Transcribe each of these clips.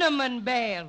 cinnamon bear.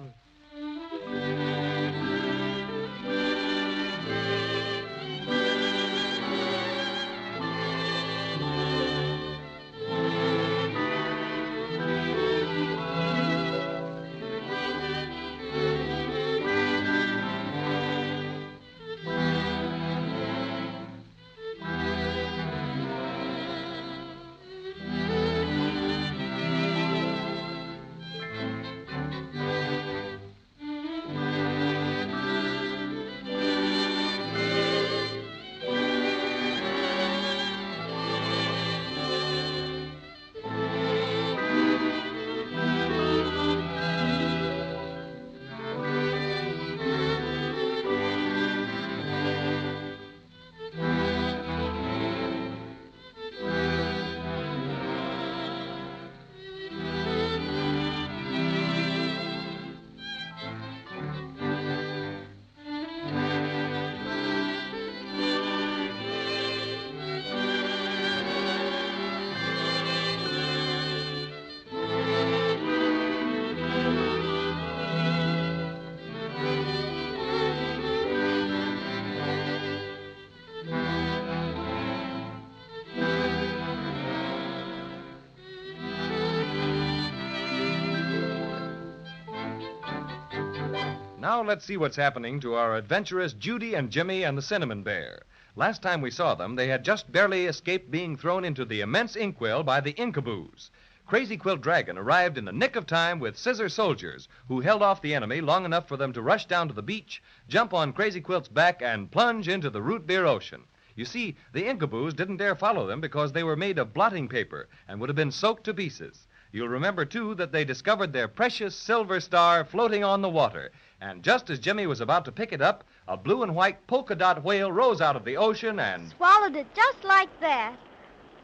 Now let's see what's happening to our adventurous Judy and Jimmy and the Cinnamon Bear. Last time we saw them, they had just barely escaped being thrown into the immense inkwell by the Inkaboos. Crazy Quilt Dragon arrived in the nick of time with Scissor Soldiers, who held off the enemy long enough for them to rush down to the beach, jump on Crazy Quilt's back, and plunge into the root beer ocean. You see, the Inkaboos didn't dare follow them because they were made of blotting paper and would have been soaked to pieces. You'll remember, too, that they discovered their precious silver star floating on the water. And just as Jimmy was about to pick it up, a blue and white polka dot whale rose out of the ocean and swallowed it just like that.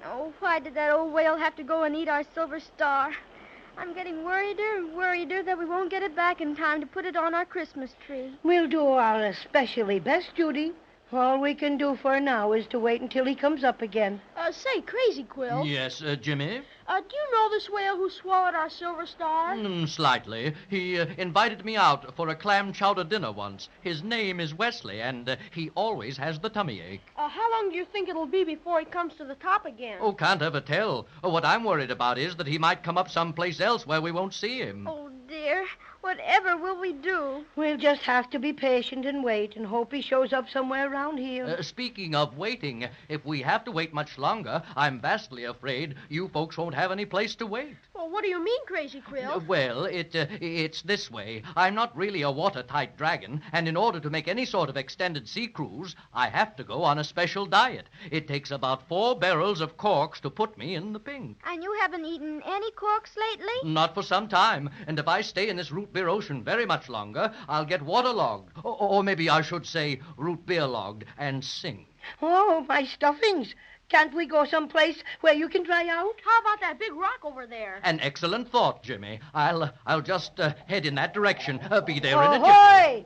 Oh, why did that old whale have to go and eat our silver star? I'm getting worrieder and worrieder that we won't get it back in time to put it on our Christmas tree. We'll do our especially best, Judy. All we can do for now is to wait until he comes up again. Say, Crazy Quilt. Yes, Jimmy? Do you know this whale who swallowed our silver star? Slightly. He invited me out for a clam chowder dinner once. His name is Wesley, and he always has the tummy ache. How long do you think it'll be before he comes to the top again? Oh, can't ever tell. What I'm worried about is that he might come up someplace else where we won't see him. Oh, dear. Whatever will we do? We'll just have to be patient and wait and hope he shows up somewhere around here. Speaking of waiting, if we have to wait much longer, I'm vastly afraid you folks won't have any place to wait. Well, what do you mean, Crazy Quilt? It's this way. I'm not really a watertight dragon, and in order to make any sort of extended sea cruise, I have to go on a special diet. It takes about 4 barrels of corks to put me in the pink. And you haven't eaten any corks lately? Not for some time, and if I stay in this root beer ocean very much longer, I'll get waterlogged, or maybe I should say root beer logged, and sink. Oh, my stuffings. Can't we go someplace where you can dry out? How about that big rock over there? An excellent thought, Jimmy. I'll just head in that direction. Be there in a jiffy. Ahoy!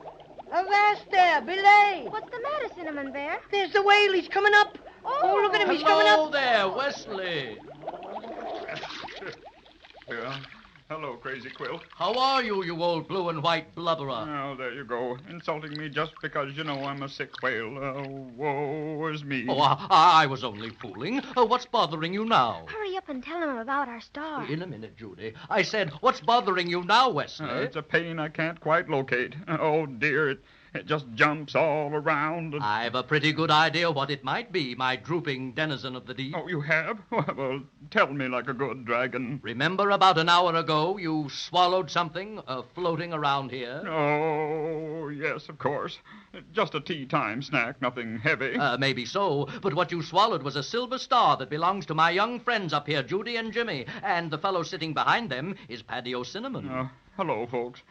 Avast there, belay! What's the matter, Cinnamon Bear? There's the whale. He's coming up. Oh, look at him. He's coming Hello up. there, Wesley. Hello, Crazy Quilt. How are you, you old blue and white blubberer? Oh, there you go. Insulting me just because you know I'm a sick whale. Woe is me. Oh, I was only fooling. What's bothering you now? Hurry up and tell him about our star. In a minute, Judy. I said, what's bothering you now, Wesley? It's a pain I can't quite locate. Oh, dear, it just jumps all around. I've a pretty good idea what it might be, my drooping denizen of the deep. Oh, you have? Well, tell me like a good dragon. Remember about an hour ago you swallowed something floating around here? Oh, yes, of course. Just a tea-time snack, nothing heavy. Maybe so, but what you swallowed was a silver star that belongs to my young friends up here, Judy and Jimmy, and the fellow sitting behind them is Paddy O'Cinnamon. Hello, folks.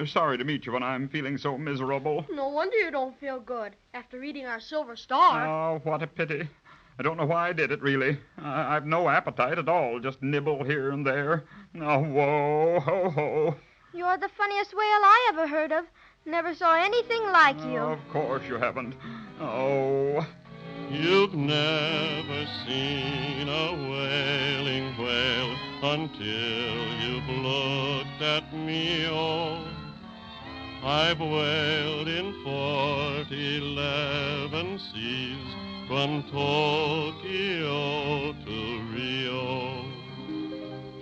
Sorry to meet you when I'm feeling so miserable. No wonder you don't feel good after eating our silver star. Oh, what a pity. I don't know why I did it, really. I've no appetite at all, just nibble here and there. Oh, whoa, ho, ho. You're the funniest whale I ever heard of. Never saw anything like you. Of course you haven't. Oh. You've never seen a wailing whale until you've looked at me, oh. I've whaled in 11 seas from Tokyo to Rio.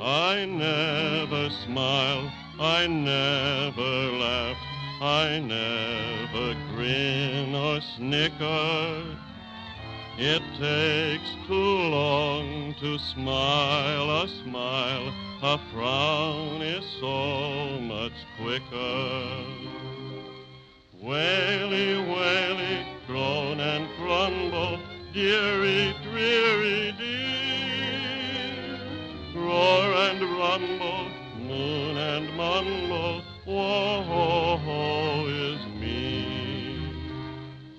I never smiled, I never laughed, I never grin or snicker. It takes too long to smile a smile, a frown is so much quicker. Whaley, whaley, groan and grumble, dearie, dreary, dear. Roar and rumble, moon and mumble, woe is me.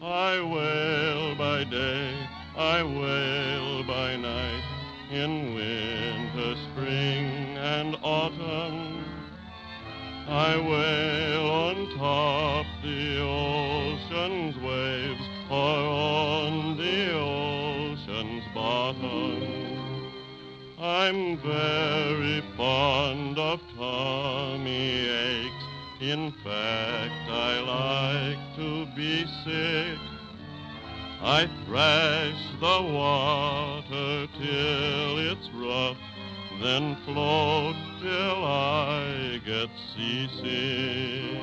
I wail by day, I wail by night, in winter, spring, and autumn. I wail on top the ocean's waves or on the ocean's bottom. I'm very fond of tummy aches. In fact, I like to be sick. I thrash the water till it's rough, then float till I get seasick.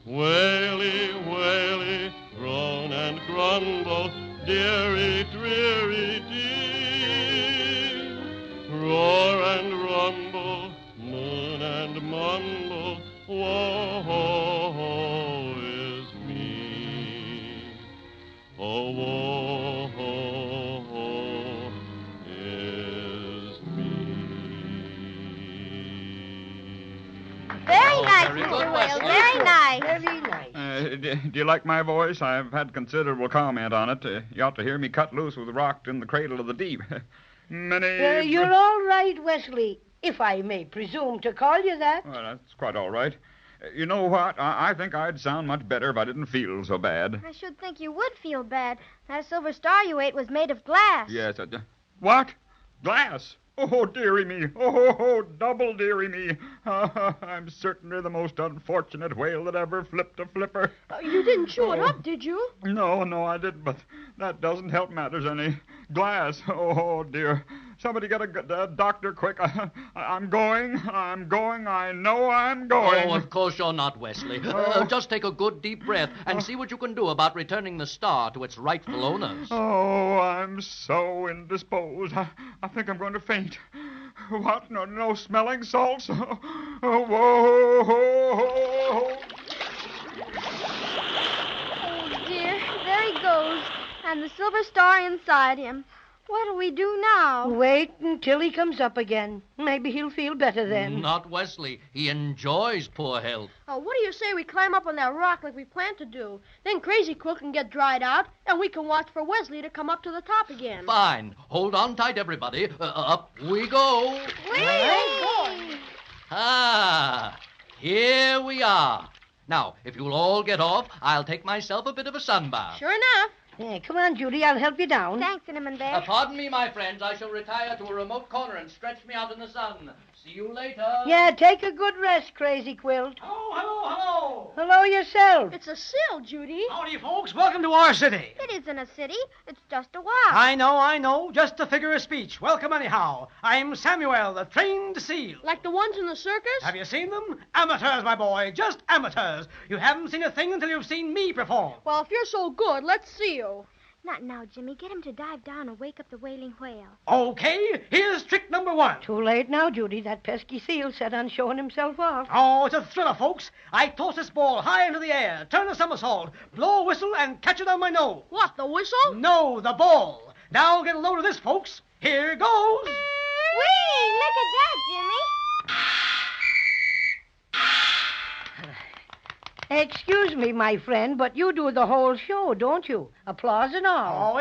Whaley, whaley, groan and grumble, dearie, dreary, dear. Roar and rumble, moon and mumble, woe is me. Oh, woe is me. Very nice, very Mr. good, Whale. Wesley. Very nice. Very nice. Do you like my voice? I've had considerable comment on it. You ought to hear me cut loose with rocked in the cradle of the deep. Many... You're all right, Wesley, if I may presume to call you that. Well, that's quite all right. You know what? I think I'd sound much better if I didn't feel so bad. I should think you would feel bad. That silver star you ate was made of glass. Yes. What? Glass? Oh, dearie me. Oh, double dearie me. I'm certainly the most unfortunate whale that ever flipped a flipper. You didn't chew it up, did you? No, I didn't, but that doesn't help matters any. Glass. Oh, dear. Somebody get a doctor quick. I'm going. I know I'm going. Oh, of course you're not, Wesley. Just take a good deep breath and see what you can do about returning the star to its rightful owners. Oh, I'm so indisposed. I think I'm going to faint. What? No smelling salts? Oh, whoa. Oh, dear. There he goes. And the silver star inside him. What'll we do now? Wait until he comes up again. Maybe he'll feel better then. Not Wesley. He enjoys poor health. Oh, what do you say we climb up on that rock like we planned to do? Then Crazy Quill can get dried out, and we can watch for Wesley to come up to the top again. Fine. Hold on tight, everybody. Up we go. Whee! Ah, here we are. Now, if you'll all get off, I'll take myself a bit of a sunbath. Sure enough. Hey, come on, Judy. I'll help you down. Thanks, Cinnamon Bear. Pardon me, my friends. I shall retire to a remote corner and stretch me out in the sun. See you later. Yeah, take a good rest, Crazy Quilt. Oh, hello. Hello yourself. It's a sill, Judy. Howdy, folks. Welcome to our city. It isn't a city. It's just a walk. I know. Just a figure of speech. Welcome anyhow. I'm Samuel, the trained seal. Like the ones in the circus? Have you seen them? Amateurs, my boy. Just amateurs. You haven't seen a thing until you've seen me perform. Well, if you're so good, let's see you. Not now, Jimmy. Get him to dive down and wake up the wailing whale. Okay, here's trick number 1. Too late now, Judy. That pesky seal set on showing himself off. Oh, it's a thriller, folks. I toss this ball high into the air, turn a somersault, blow a whistle, and catch it on my nose. What, the whistle? No, the ball. Now get a load of this, folks. Here goes. Whee! Look at that, Jimmy. Excuse me, my friend, but you do the whole show, don't you? Applause and all. Oh,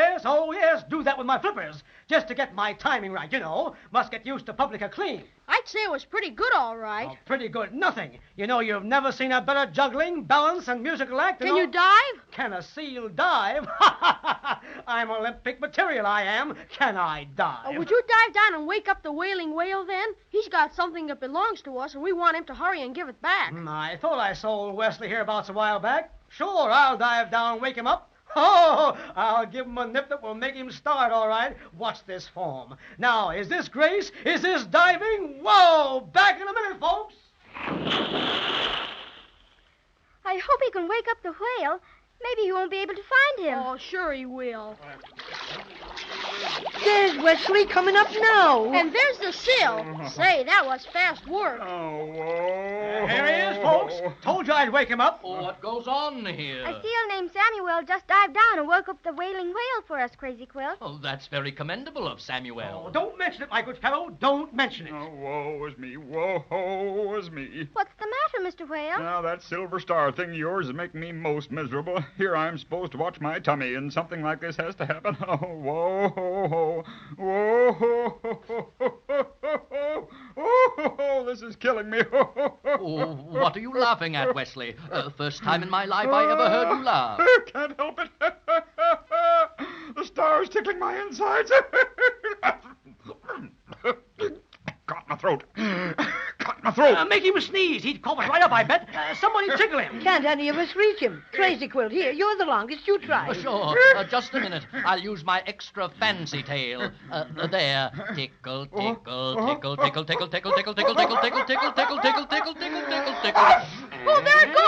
yes. Do that with my flippers. Just to get my timing right, you know. Must get used to public acclaim. I'd say it was pretty good, all right. Oh, pretty good. Nothing. You know, you've never seen a better juggling, balance, and musical act. Can you dive? Can a seal dive? I'm Olympic material, I am. Can I dive? Would you dive down and wake up the wailing whale then? He's got something that belongs to us, and we want him to hurry and give it back. I thought I saw Wesley hereabouts a while back. Sure, I'll dive down and wake him up. Oh, I'll give him a nip that will make him start, all right. Watch this form. Now, is this grace? Is this diving? Whoa! Back in a minute, folks. I hope he can wake up the whale. Maybe he won't be able to find him. Oh, sure he will. There's Wesley coming up now. And there's the seal. Say, that was fast work. Oh, whoa. Here he is, folks. Told you I'd wake him up. Oh, what goes on here? A seal named Samuel just dived down and woke up the wailing whale for us, Crazy Quill. Oh, that's very commendable of Samuel. Oh, don't mention it, my good fellow. Don't mention it. Oh, woe is me. Woe is me. What's the matter, Mr. Whale? Now, that silver star thing of yours is making me most miserable. Here I'm supposed to watch my tummy, and something like this has to happen. Oh, whoa, whoa, whoa, this is killing me. Oh, what are you laughing at, Wesley? First time in my life I ever heard you laugh. Can't help it. The star's tickling my insides. Caught my throat. Caught my throat. Make him sneeze. He'd cough us right up, I bet. Somebody tickle him. Can't any of us reach him. Crazy Quill, here, you're the longest. You try. Sure. Just a minute. I'll use my extra fancy tail. There. Tickle, tickle, tickle, tickle, tickle, tickle, tickle, tickle, tickle, tickle, tickle, tickle, tickle, tickle, tickle, tickle. Oh, there it goes.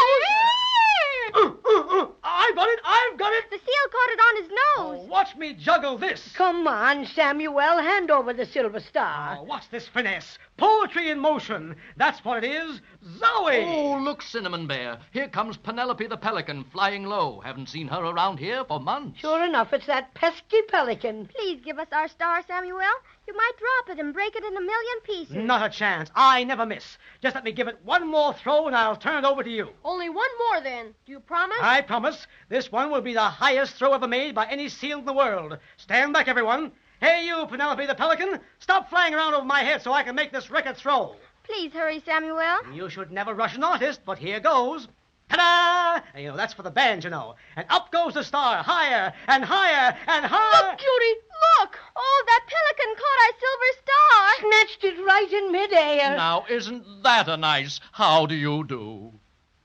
I've got it. The seal caught it on his nose. Watch me juggle this. Come on, Samuel, hand over the silver star. What's this finesse? Poetry in motion. That's what it is. Zoe! Oh, look, Cinnamon Bear. Here comes Penelope the Pelican flying low. Haven't seen her around here for months. Sure enough, it's that pesky pelican. Please give us our star, Samuel. You might drop it and break it in a million pieces. Not a chance. I never miss. Just let me give it one more throw and I'll turn it over to you. Only one more, then. Do you promise? I promise. This one will be the highest throw ever made by any seal in the world. Stand back, everyone. Hey, you, Penelope the Pelican. Stop flying around over my head so I can make this record throw. Please hurry, Samuel. You should never rush an artist, but here goes. Ta-da! And, that's for the band, And up goes the star, higher and higher and higher. Look, Judy, look. Oh, that pelican caught our silver star. Snatched it right in midair. Now, isn't that a nice how do you do?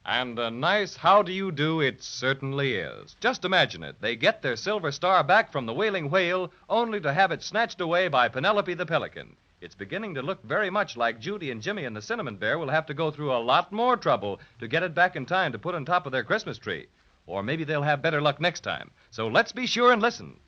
And a nice how do you do it certainly is. Just imagine it. They get their silver star back from the wailing whale, only to have it snatched away by Penelope the Pelican. It's beginning to look very much like Judy and Jimmy and the Cinnamon Bear will have to go through a lot more trouble to get it back in time to put on top of their Christmas tree. Or maybe they'll have better luck next time. So let's be sure and listen.